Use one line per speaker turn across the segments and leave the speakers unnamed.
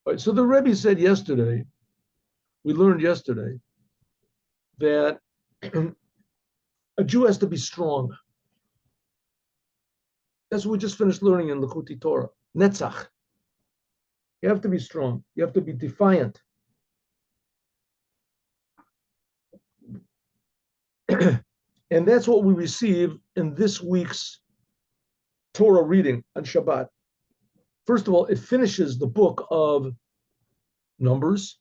Right, so the Rebbe said yesterday, we learned yesterday, that a Jew has to be strong. That's what we just finished learning in Likkutei Torah. Netzach. You have to be strong. You have to be defiant. And that's what we receive in this week's Torah reading on Shabbat. First of all, it finishes the book of Numbers.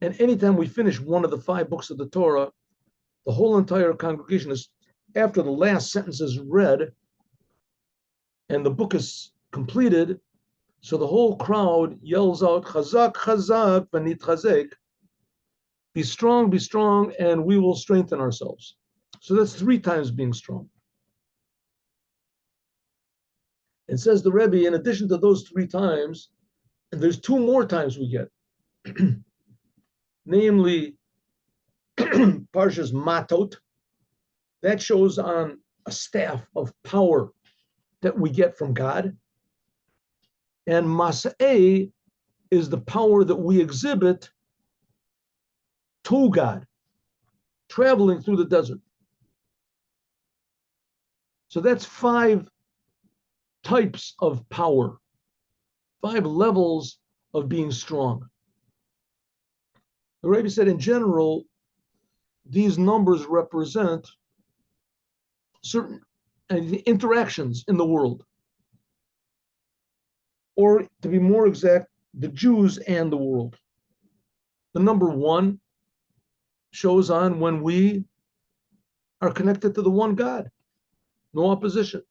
And anytime we finish one of the 5 books of the Torah, the whole entire congregation is, after the last sentence is read and the book is completed, so the whole crowd yells out, Chazak, Chazak, v'nitchazek, be strong, and we will strengthen ourselves. So that's 3 times being strong. It says the Rebbe, in addition to those 3 times, and there's 2 more times we get, namely Parshas Matot, that shows on a staff of power that we get from God. And Masa'eh is the power that we exhibit to God, traveling through the desert. So that's 5 types of power, 5 levels of being strong. The Rebbe said, in general, these numbers represent certain interactions in the world. Or to be more exact, the Jews and the world. The number 1 shows on when we are connected to the one God. No opposition.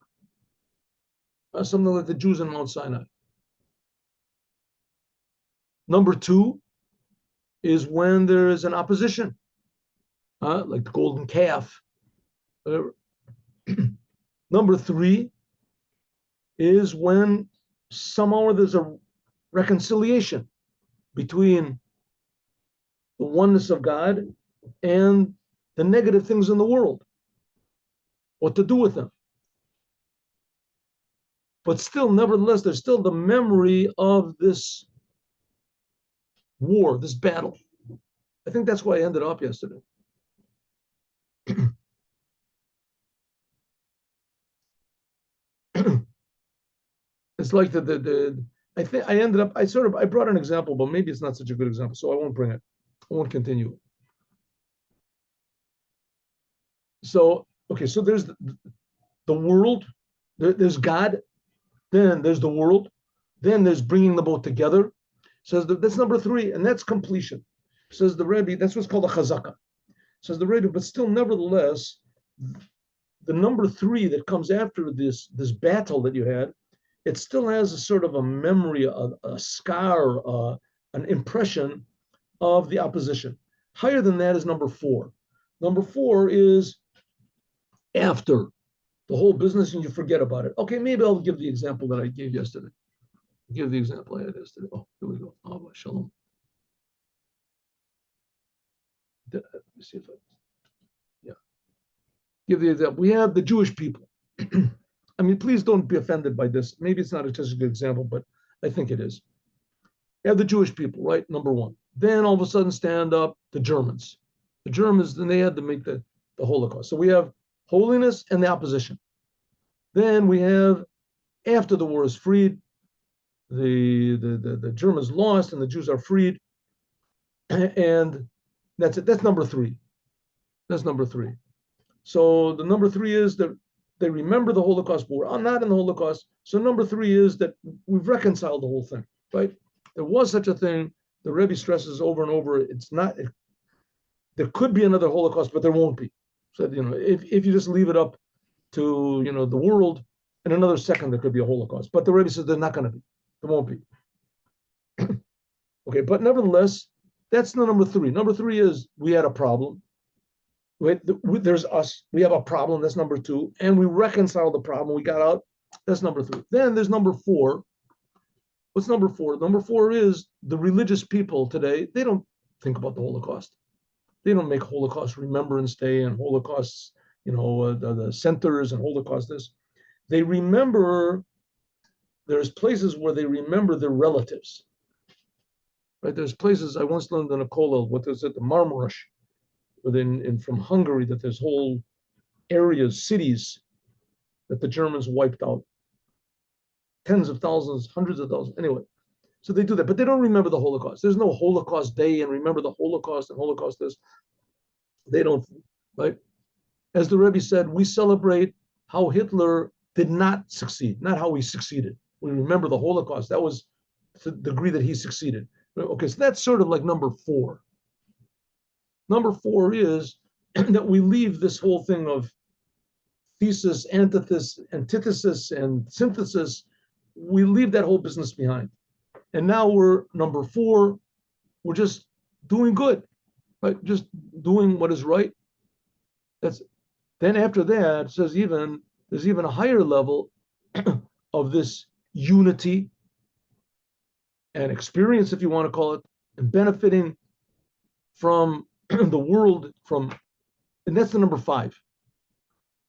Something like the Jews in Mount Sinai. Number 2 is when there is an opposition, like the golden calf. Number 3 is when somehow there's a reconciliation between the oneness of God and the negative things in the world, what to do with them. But still, nevertheless, there's still the memory of this war, this battle. I think that's why I ended up yesterday. It's like I think I ended up, I brought an example, but maybe it's not such a good example, so I won't bring it. I won't continue. So, okay, so there's the world, there's God, then there's the world, then there's bringing the both together. Says that's number 3, and that's completion. Says the Rebbe, that's what's called a chazaka. Says the Rebbe, but still, nevertheless, the number 3 that comes after this battle that you had, it still has a sort of a memory, a scar, an impression of the opposition. Higher than that is number 4. Number 4 is after the whole business and you forget about it. Okay, maybe I'll give the example that I gave yesterday. Give the example I had yesterday. Oh, here we go. Oh, shalom. Let me see if yeah. Give the example. We have the Jewish people. I mean, please don't be offended by this. Maybe it's not such a good example, but I think it is. You have the Jewish people, right? Number 1. Then all of a sudden stand up the Germans. The Germans, then they had to make the Holocaust. So we have holiness and the opposition. Then we have, after the war is freed, the Germans lost and the Jews are freed. And that's it. That's number 3. That's number 3. So the number 3 is that they remember the Holocaust, but we're not in the Holocaust. So number 3 is that we've reconciled the whole thing, right? There was such a thing. The Rebbe stresses over and over, it's not, there could be another Holocaust, but there won't be. So, if you just leave it up to, the world, in another second, there could be a Holocaust. But the Rebbe says there's not going to be. There won't be. Okay, but nevertheless, that's the number 3. Number 3 is we had a problem. There's us. We have a problem. That's number 2. And we reconciled the problem. We got out. That's number 3. Then there's number 4. What's number 4? Number 4 is the religious people today. They don't think about the Holocaust. They don't make Holocaust Remembrance Day and Holocausts, the centers and Holocaust this. They remember, there's places where they remember their relatives. right? There's places I once learned in a kollel, what is it, the Marmarosh, from Hungary, that there's whole areas, cities that the Germans wiped out, tens of thousands, hundreds of thousands. Anyway, so they do that, but they don't remember the Holocaust. There's no Holocaust Day and remember the Holocaust and Holocaust this. They don't, right? As the Rebbe said, we celebrate how Hitler did not succeed, not how he succeeded. We remember the Holocaust. That was to the degree that he succeeded. Okay, so that's sort of like number 4. Number 4 is that we leave this whole thing of thesis, antithesis, and synthesis. We leave that whole business behind. And now we're number 4. We're just doing good, right? Just doing what is right. Then after that, it says there's even a higher level of this unity and experience, if you want to call it, and benefiting from the world, and that's the number 5.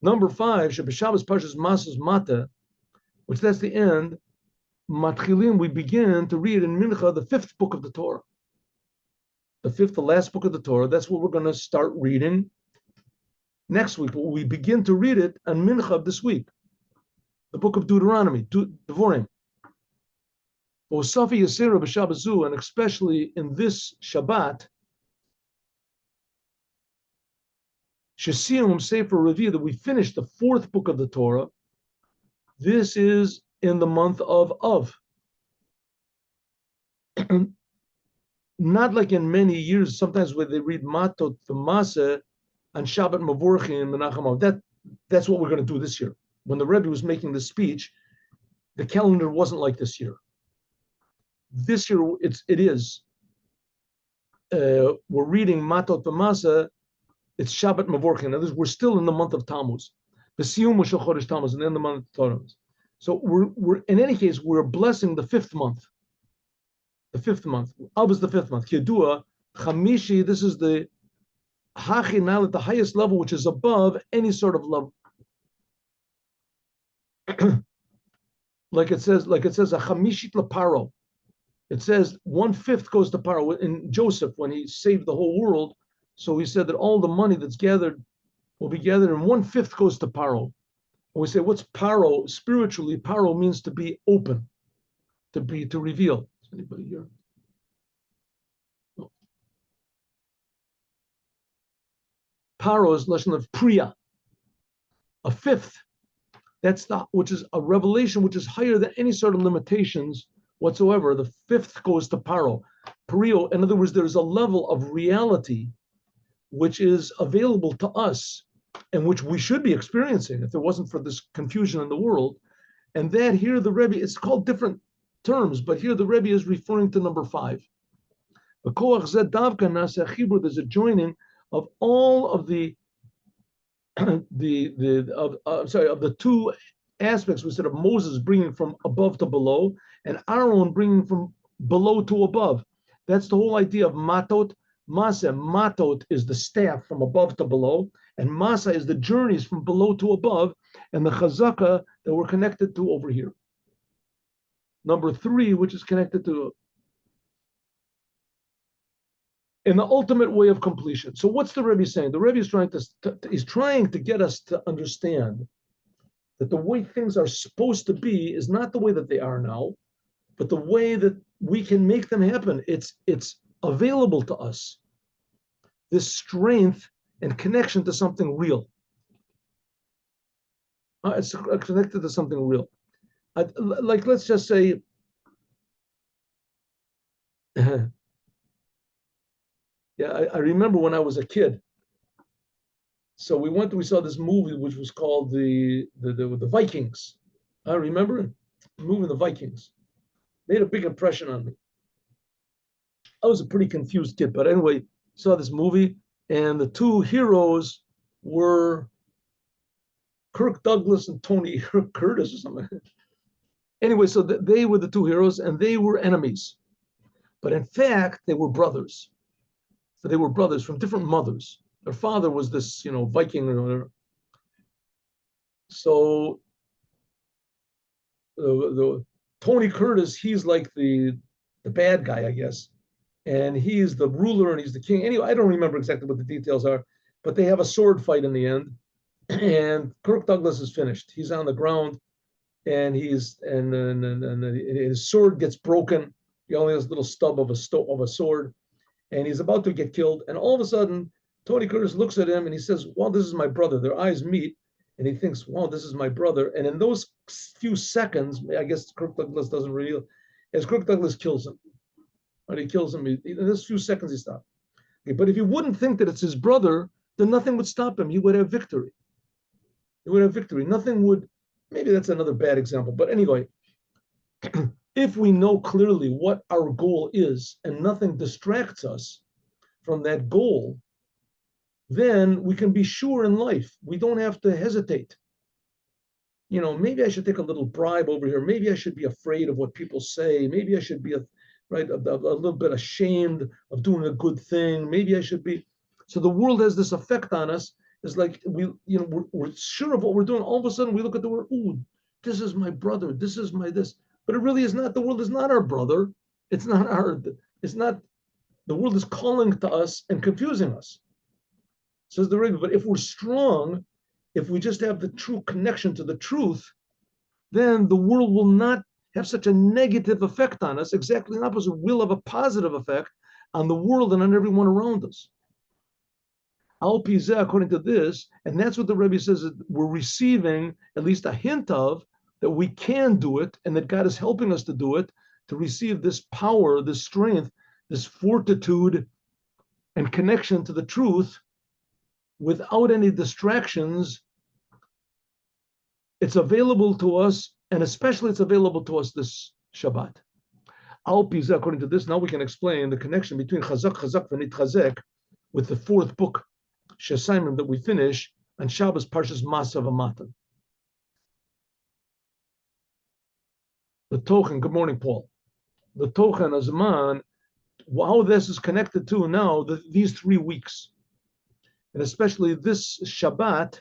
Number 5, Shabbos Parshas Masas Mata, which that's the end. Matchilim, we begin to read in Mincha the 5th book of the Torah. The last book of the Torah. That's what we're going to start reading next week. But we begin to read it on Mincha this week. The book of Deuteronomy, Dvarim. Osafi Yasira b'Shabbazu, and especially in this Shabbat, Shesiyum Sefer Revi, that we finished the 4th book of the Torah. This is in the month of Av. Not like in many years, sometimes where they read Matot V'Maseh and Shabbat Mavorchim Menachem. That's what we're going to do this year. When the Rebbe was making the speech, the calendar wasn't like this year. This year it is. We're reading Matot V'Maseh. It's Shabbat Mavorchim. In other words, we're still in the month of Tammuz. The Siyum Shel Chodesh Tammuz, and then the month of Tammuz. So we're in any case, we're blessing the 5th month. The 5th month. Av is the 5th month. Kedua, Chamishi, this is the Hachinal at the highest level, which is above any sort of level. like it says, a Chamishit Laparo. It says 1/5 goes to Paro. In Joseph, when he saved the whole world, so he said that all the money that's gathered will be gathered, and 1/5 goes to Paro. And we say, what's Paro? Spiritually, Paro means to be open, to reveal. Is anybody here? No. Paro is lashon of Priya, a 5th. That's which is a revelation which is higher than any sort of limitations whatsoever. The 5th goes to Paro. Priyo, in other words, there's a level of reality which is available to us and which we should be experiencing if it wasn't for this confusion in the world. And that here the Rebbe, it's called different terms, but here the Rebbe is referring to number 5. There's a joining of all of of the 2 aspects we said of Moses bringing from above to below, and Aaron bringing from below to above. That's the whole idea of matot. Masa, matot is the staff from above to below, and masa is the journeys from below to above, and the chazaka that we're connected to over here. Number 3, which is connected to in the ultimate way of completion. So what's the Rebbe saying? The Rebbe is trying to get us to understand that the way things are supposed to be is not the way that they are now, but the way that we can make them happen. It's available to us. This strength and connection to something real. It's connected to something real. Like, let's just say, I remember when I was a kid. So we saw this movie which was called the Vikings. I remember it. The movie The Vikings. Made a big impression on me. I was a pretty confused kid, but anyway, saw this movie, and the 2 heroes were Kirk Douglas and Tony Curtis or something. Anyway, so they were the 2 heroes, and they were enemies. But in fact, they were brothers. So they were brothers from different mothers. Their father was this, Viking or whatever. So the Tony Curtis, he's like the bad guy, I guess. and he's the ruler and he's the king. Anyway, I don't remember exactly what the details are, but they have a sword fight in the end, and Kirk Douglas is finished. He's on the ground, and his sword gets broken. He only has a little stub of a sword, and he's about to get killed. And all of a sudden, Tony Curtis looks at him and he says, "Well, this is my brother." Their eyes meet, and he thinks, "Wow, this is my brother." And in those few seconds, I guess Kirk Douglas doesn't reveal, as Kirk Douglas kills him, right? He kills him. In those few seconds, he stopped. Okay, but if he wouldn't think that it's his brother, then nothing would stop him. He would have victory. He would have victory. Nothing would. Maybe that's another bad example. But anyway, if we know clearly what our goal is and nothing distracts us from that goal, then we can be sure in life. We don't have to hesitate. Maybe I should take a little bribe over here. Maybe I should be afraid of what people say. Maybe I should be a little bit ashamed of doing a good thing. Maybe I should be. So the world has this effect on us. It's like we're sure of what we're doing. All of a sudden we look at the world. Ooh, this is my brother. This is my this. But it really is not. The world is not our brother. It's not our. It's not. The world is calling to us and confusing us. Says the Rebbe. But if we're strong, if we just have the true connection to the truth, then the world will not have such a negative effect on us. Exactly the opposite. Will have a positive effect on the world and on everyone around us. Al Pizeh, according to this, and that's what the Rebbe says, that we're receiving at least a hint of that we can do it and that God is helping us to do it, to receive this power, this strength, this fortitude and connection to the truth without any distractions. It's available to us, and especially it's available to us this Shabbat. Al Pizeh, according to this, now we can explain the connection between Chazak, Chazak, and Nitchazek with the fourth book, Shesimim, that we finish on Shabbos, Parshas Masav Amatan. The Tochen, good morning, Paul. The Tochen Azman, how this is connected to now, these 3 weeks, and especially this Shabbat,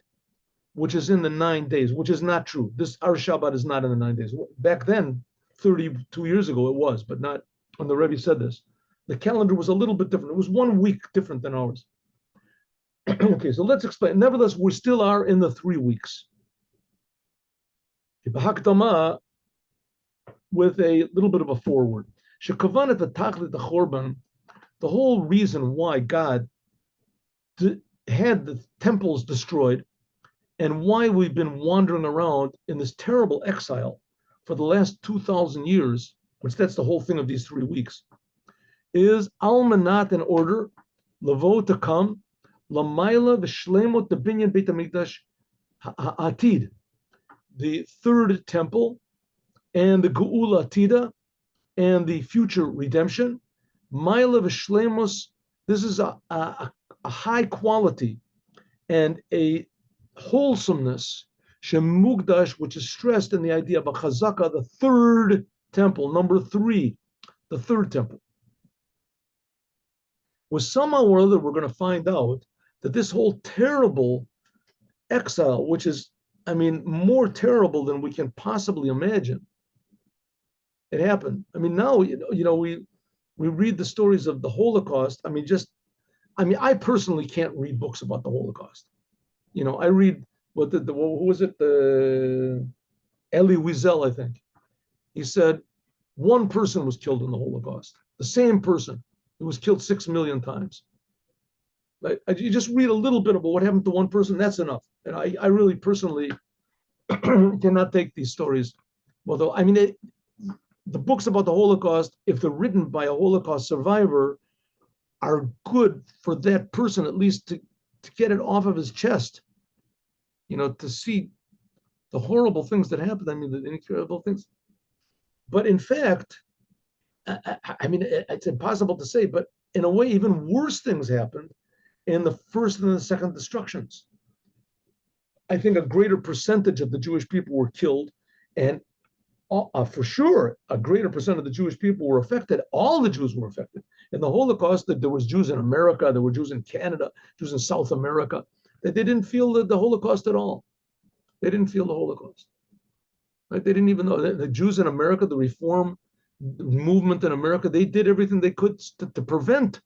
which is in the 9 days, which is not true. Our Shabbat is not in the 9 days. Back then, 32 years ago, it was, but not when the Rebbe said this. The calendar was a little bit different. It was 1 week different than ours. Okay, so let's explain. Nevertheless, we still are in the 3 weeks. With a little bit of a forward. The whole reason why God had the temples destroyed and why we've been wandering around in this terrible exile for the last 2,000 years, which that's the whole thing of these 3 weeks, is almanat, in order, lavo, to come, lamaila v'shlemot binyan beit hamikdash ha'atid, the third temple, and the geula atida, and the future redemption. Maila v'shlemos, this is a high quality and a wholesomeness, shemugdash, which is stressed in the idea of a chazaka, the third temple, number 3, the third temple. Well, somehow or other, we're going to find out that this whole terrible exile, which is, more terrible than we can possibly imagine, it happened. Now, we read the stories of the Holocaust. I personally can't read books about the Holocaust. I read what was it? The Elie Wiesel, I think. He said 1 person was killed in the Holocaust. The same person who was killed 6 million times. You just read a little bit about what happened to 1 person. That's enough. And I really personally cannot take these stories. Although, the books about the Holocaust, if they're written by a Holocaust survivor, are good for that person, at least to get it off of his chest, to see the horrible things that happened. The incredible things. But in fact, it's impossible to say, but in a way, even worse things happened in the first and the second destructions. I think a greater percentage of the Jewish people were killed, and for sure, a greater percent of the Jewish people were affected. All the Jews were affected. In the Holocaust, there was Jews in America, there were Jews in Canada, Jews in South America, that they didn't feel the Holocaust at all. They didn't feel the Holocaust. Right? They didn't even know. The Jews in America, the Reform movement in America, they did everything they could to prevent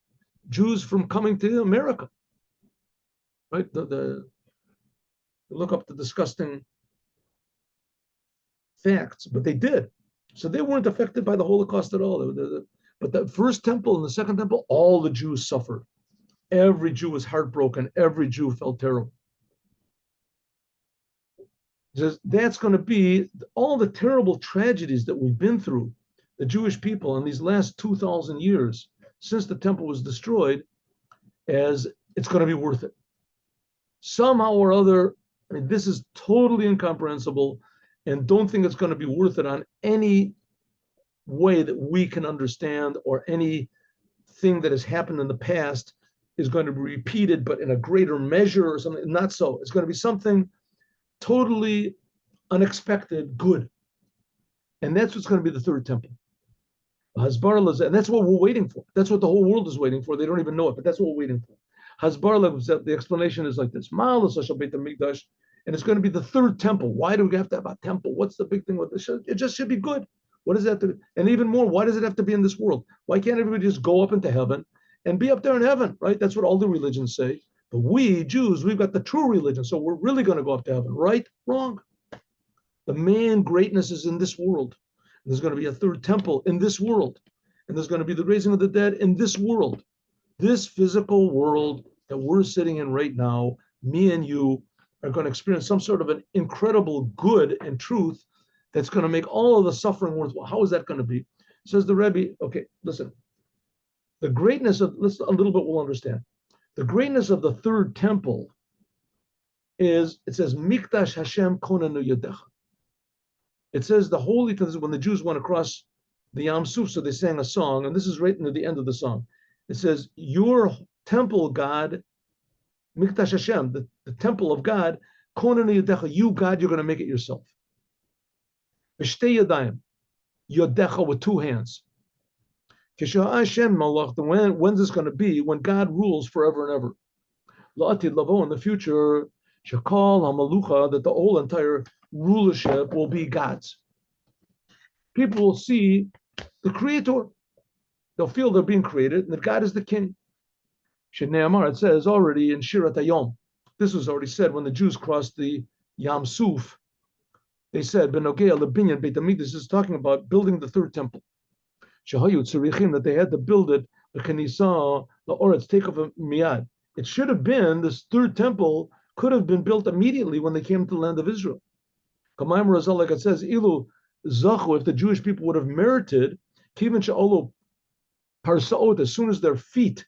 Jews from coming to America. Right? Look up the disgusting facts, but they did. So they weren't affected by the Holocaust at all. But the first temple and the second temple, all the Jews suffered. Every Jew was heartbroken. Every Jew felt terrible. That's going to be all the terrible tragedies that we've been through, the Jewish people in these last 2,000 years since the temple was destroyed, as it's going to be worth it. Somehow or other, I mean, this is totally incomprehensible, and don't think it's going to be worth it on any way that we can understand, or anything that has happened in the past is going to be repeated, but in a greater measure or something. Not so. It's going to be something totally unexpected, good. And that's what's going to be the third temple. Hasbarla, and that's what we're waiting for. That's what the whole world is waiting for. They don't even know it, but that's what we're waiting for. Hasbarla, the explanation is like this. And it's going to be the third temple. Why do we have to have a temple? What's the big thing with this? It just should be good. What does that do? And even more, why does it have to be in this world? Why can't everybody just go up into heaven and be up there in heaven, right? That's what all the religions say. But we, Jews, we've got the true religion, so we're really going to go up to heaven, right? Wrong. The main greatness is in this world. And there's going to be a third temple in this world. And there's going to be the raising of the dead in this world. This physical world that we're sitting in right now, me and you, are going to experience some sort of an incredible good and truth that's going to make all of the suffering worthwhile. How is that going to be? Says the Rebbe, okay, listen. The greatness of, let's a little bit we'll understand. The greatness of the third temple is, it says, Mikdash Hashem konanu yadecha. It says the holy, when the Jews went across the Yam Suf, so they sang a song, and this is right near the end of the song. It says, your temple, God, Mikdash Hashem, the temple of God, konanu yadecha, you, God, you're going to make it yourself. V'shtei yadayim, yadecha, with two hands. When's this going to be? When God rules forever and ever. La'atid lavo, in the future, shakal hamalucha, that the whole entire rulership will be God's. People will see the Creator. They'll feel they're being created, and that God is the King. Shneamar, it says already in Shirat Hayom. This was already said when the Jews crossed the Yam Suf. They said, "Benogea lebinyan Beit Hamikdash." This is talking about building the third temple. That they had to build it, the Kanisa, the Oretz, take off a miyad. It should have been, this third temple could have been built immediately when they came to the land of Israel. Kamayim Razal, like it says, Ilu Zachu, if the Jewish people would have merited, Kivin Sha'olo Parsaot, as soon as their feet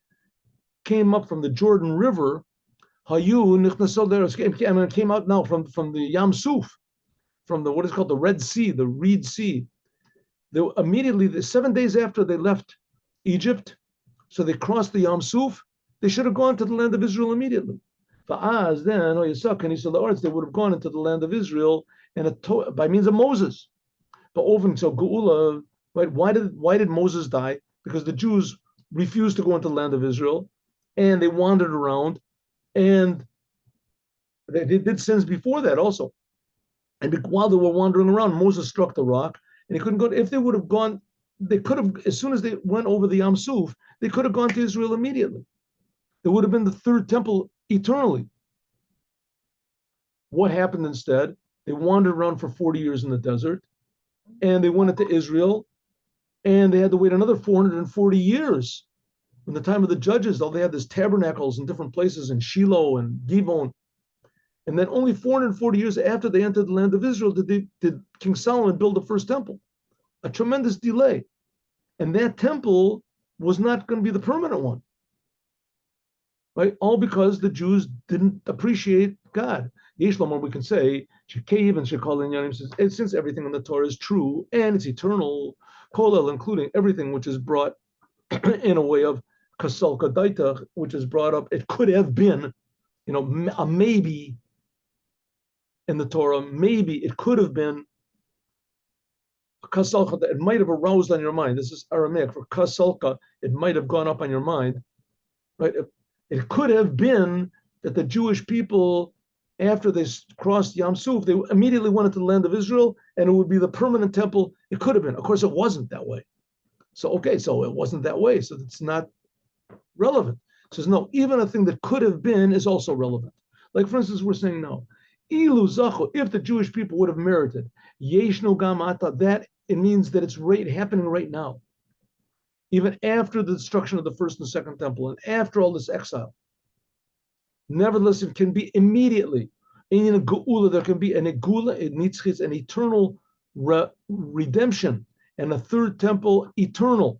came up from the Jordan River, Hayu Nichnasol there, and it came out now from the Yam Suf, from the what is called the Red Sea, the Reed Sea. They immediately, 7 days after they left Egypt, so they crossed the Yam Suf, they should have gone to the land of Israel immediately. Fa'az, then, they would have gone into the land of Israel and by means of Moses. But over so Geula, right? Why did Moses die? Because the Jews refused to go into the land of Israel, and they wandered around, and they did sins before that also. And while they were wandering around, Moses struck the rock, and he couldn't go. If they would have gone, they could have, as soon as they went over the Yam Suf, they could have gone to Israel immediately. There would have been the third temple eternally. What happened instead? They wandered around for 40 years in the desert, and they went into Israel, and they had to wait another 440 years. In the time of the judges, they had these tabernacles in different places in Shiloh and Givon. And then only 440 years after they entered the land of Israel did King Solomon build the first temple. A tremendous delay. And that temple was not going to be the permanent one. Right? All because the Jews didn't appreciate God. Yeshlamar, we can say, since everything in the Torah is true and it's eternal, kolel, including everything which is brought in a way of kasal kadaita, which is brought up, it could have been, a maybe in the Torah, maybe it could have been kasalka, it might have aroused on your mind. This is Aramaic for kasalka, it might have gone up on your mind, right? It could have been that the Jewish people, after they crossed Yam Suf, they immediately went into the land of Israel, and it would be the permanent temple. It could have been. Of course, it wasn't that way. So, okay, so it wasn't that way. So it's not relevant. It says, no, even a thing that could have been is also relevant. Like, for instance, we're saying, no, ilu zachu, if the Jewish people would have merited, yesh no gamata, that it means that it's happening right now. Even after the destruction of the first and second temple and after all this exile. Nevertheless, it can be immediately. In a geula, there can be an geula, an eternal redemption, and a third temple eternal.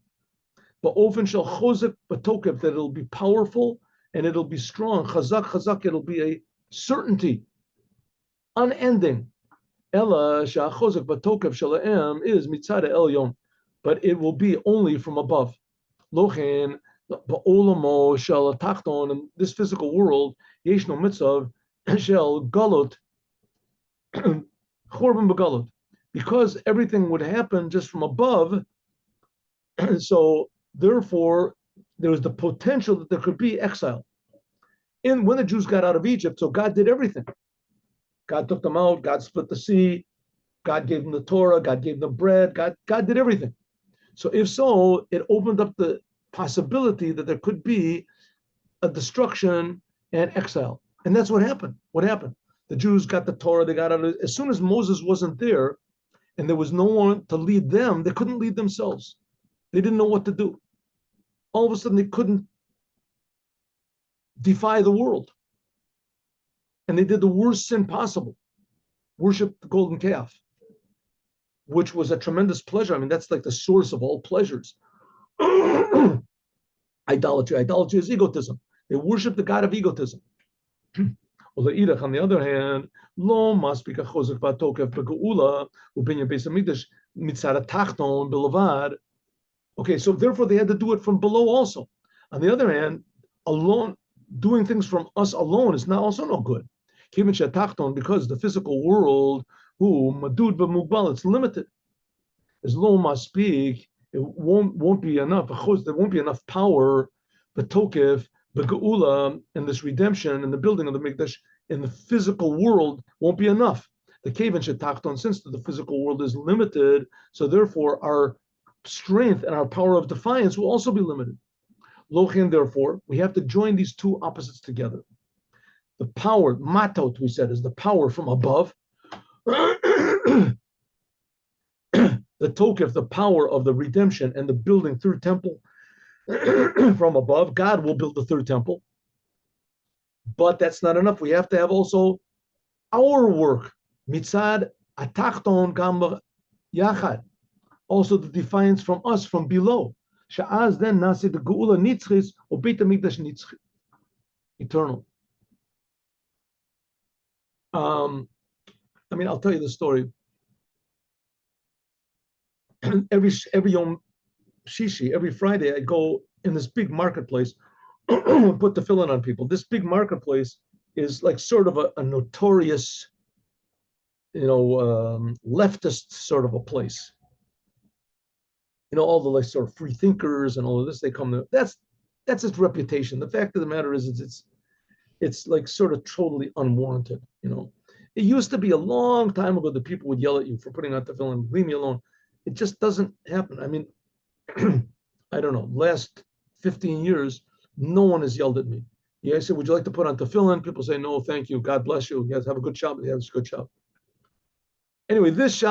But often shall chozek batokev, that it'll be powerful and it'll be strong. Chazak, it'll be a certainty, unending. Ella shachozek batokev shalaem is mitzada elyon, but it will be only from above. Lochen ba'olamo shel tachton, in this physical world, yesh no mitzvah shel galot chorban begalot, because everything would happen just from above. So therefore, there was the potential that there could be exile. And when the Jews got out of Egypt, so God did everything. God took them out. God split the sea. God gave them the Torah. God gave them bread. God did everything. So if so, it opened up the possibility that there could be a destruction and exile. And that's what happened. What happened? The Jews got the Torah. They got out of it. As soon as Moses wasn't there and there was no one to lead them, they couldn't lead themselves. They didn't know what to do. All of a sudden, they couldn't defy the world. And they did the worst sin possible, worship the golden calf, which was a tremendous pleasure. I mean, that's like the source of all pleasures. Idolatry. Idolatry is egotism. They worship the God of egotism. On the other hand, lo maspik chozek v'atokef begeula u'binyan beis hamikdash mitzad tachton bilavad. Okay, so therefore they had to do it from below also. On the other hand, alone, doing things from us alone is not also no good. Because the physical world, it's limited. As long must speak, it won't be enough. There won't be enough power, betokef, begeula, and this redemption and the building of the mikdash in the physical world won't be enough. The kevan shetachton, since the physical world is limited, so therefore our strength and our power of defiance will also be limited. Lochin, therefore, we have to join these two opposites together. The power, matot, we said, is the power from above. The tokef, the power of the redemption and the building third temple from above. God will build the third temple. But that's not enough. We have to have also our work. Mitzad atachton gam yachad. Also the defiance from us, from below. Sha'az then nasi the geula nitzchis or beit hamikdash nitzchi. Eternal. I mean, I'll tell you the story. every Yom Shishi, every Friday, I go in this big marketplace, put the fill-in on people. This big marketplace is like sort of a notorious, leftist sort of a place. All the like sort of free thinkers and all of this, they come there. That's its reputation. The fact of the matter is, it's like sort of totally unwarranted. It used to be a long time ago that people would yell at you for putting out the film, leave me alone. It just doesn't happen. I mean, I don't know, last 15 years, no one has yelled at me. I said, would you like to put on tefillin? People say, no, thank you. God bless you. You guys have a good Shabbat. Yeah, it's a good Shabbat. Anyway, this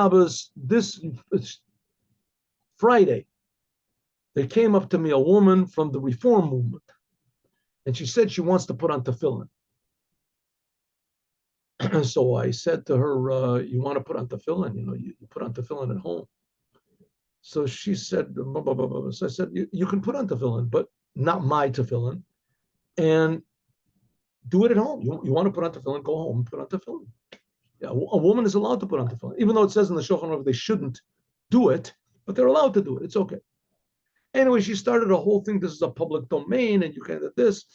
Friday, there came up to me a woman from the Reform movement, and she said she wants to put on tefillin. So I said to her, you want to put on tefillin? You put on tefillin at home. So she said, blah, blah, blah, blah. So I said, you can put on tefillin, but not my tefillin, and do it at home. You want to put on tefillin, go home and put on tefillin. Yeah, a woman is allowed to put on tefillin, even though it says in the Shulchan Aruch they shouldn't do it, but they're allowed to do it. It's okay. Anyway, she started a whole thing. This is a public domain, and you can't do this.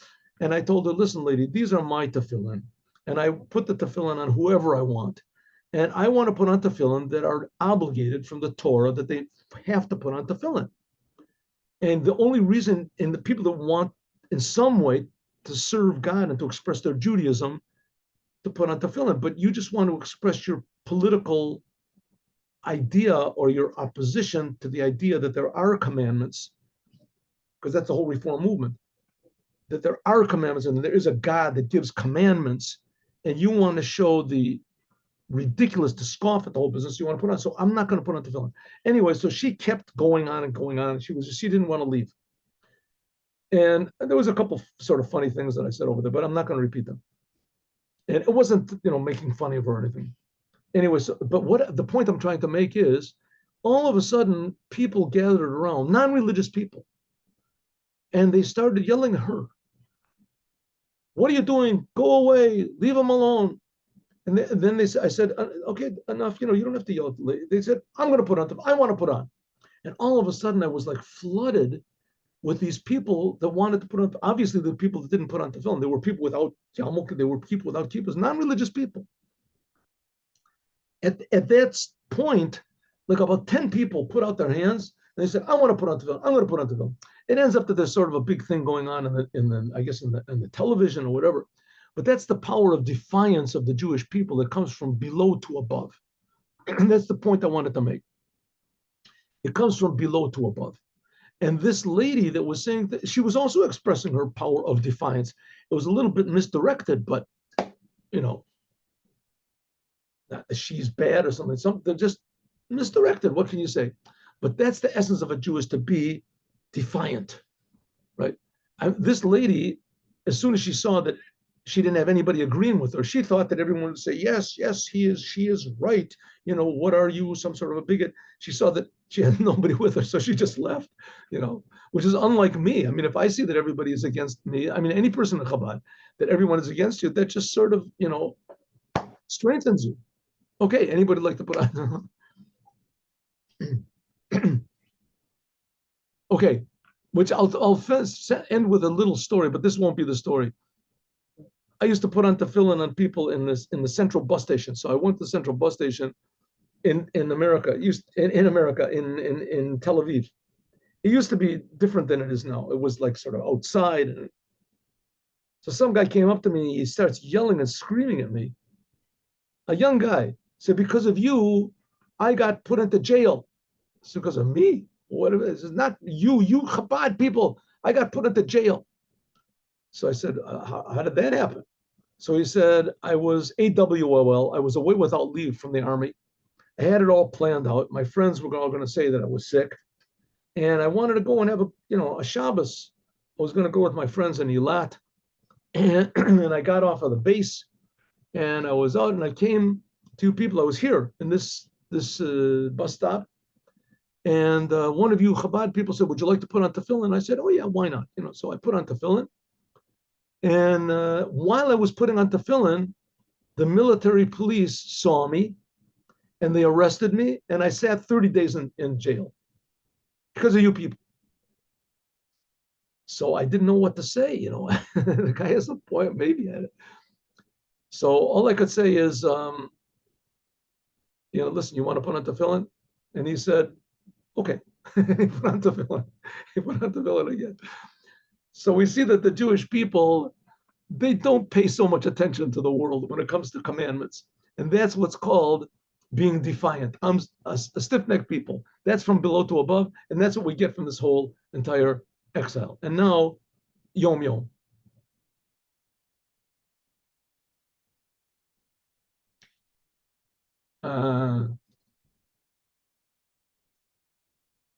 And I told her, listen, lady, these are my tefillin, and I put the tefillin on whoever I want. And I want to put on tefillin that are obligated from the Torah that they have to put on tefillin. And the only reason, and the people that want in some way to serve God and to express their Judaism, to put on tefillin, but you just want to express your political idea or your opposition to the idea that there are commandments, because that's the whole Reform movement, that there are commandments and there is a God that gives commandments, and you want to show the ridiculous to scoff at the whole business you want to put on. So I'm not going to put on tefillin. Anyway, so she kept going on and going on. She didn't want to leave. And there was a couple sort of funny things that I said over there, but I'm not going to repeat them. And it wasn't, making fun of her or anything. Anyway, but what the point I'm trying to make is, all of a sudden, people gathered around, non-religious people, and they started yelling at her. What are you doing? Go away. Leave him alone. And then I said, okay, enough. You don't have to yell. They said, I'm going to put on. I want to put on. And all of a sudden, I was like flooded with these people that wanted to put on. Obviously, the people that didn't put on tefillin, there were people without yarmulke, there were people without kippahs, non-religious people. At that point, like about 10 people put out their hands and they said, I want to put on tefillin. I'm going to put on tefillin. It ends up that there's sort of a big thing going on in the television or whatever. But that's the power of defiance of the Jewish people that comes from below to above. And that's the point I wanted to make. It comes from below to above. And this lady that was saying that, she was also expressing her power of defiance. It was a little bit misdirected, but not that she's bad or something. They're just misdirected. What can you say? But that's the essence of a Jew, is to be defiant, right? This lady, as soon as she saw that she didn't have anybody agreeing with her, she thought that everyone would say, yes, she is right. What are you, some sort of a bigot? She saw that she had nobody with her, so she just left, which is unlike me. I mean, if I see that everybody is against me, I mean, any person in Chabad, that everyone is against you, that just sort of, strengthens you. Okay, anybody like to put on? Okay, which I'll end with a little story, but this won't be the story. I used to put on tefillin on people in the central bus station. So I went to the central bus station in America, in Tel Aviv. It used to be different than it is now. It was like sort of outside. So some guy came up to me, he starts yelling and screaming at me. A young guy said, because of you, I got put into jail. So because of me? What? This is not you Chabad people. I got put into jail. So I said, how did that happen? So he said, I was AWOL. I was away without leave from the army. I had it all planned out. My friends were all going to say that I was sick. And I wanted to go and have a Shabbos. I was going to go with my friends in Eilat. And I got off of the base and I was out and I came to people. I was here in this bus stop. And one of you Chabad people said, would you like to put on tefillin? I said, oh yeah, why not? So I put on tefillin. And while I was putting on tefillin, the military police saw me and they arrested me. And I sat 30 days in jail because of you people. So I didn't know what to say. The guy has a point, maybe. So all I could say is, listen, you want to put on tefillin? And he said, okay. He put on tefillin. He put on tefillin again. So we see that the Jewish people, they don't pay so much attention to the world when it comes to commandments. And that's what's called being defiant. I'm a stiff-necked people. That's from below to above. And that's what we get from this whole entire exile. And now, Yom Yom.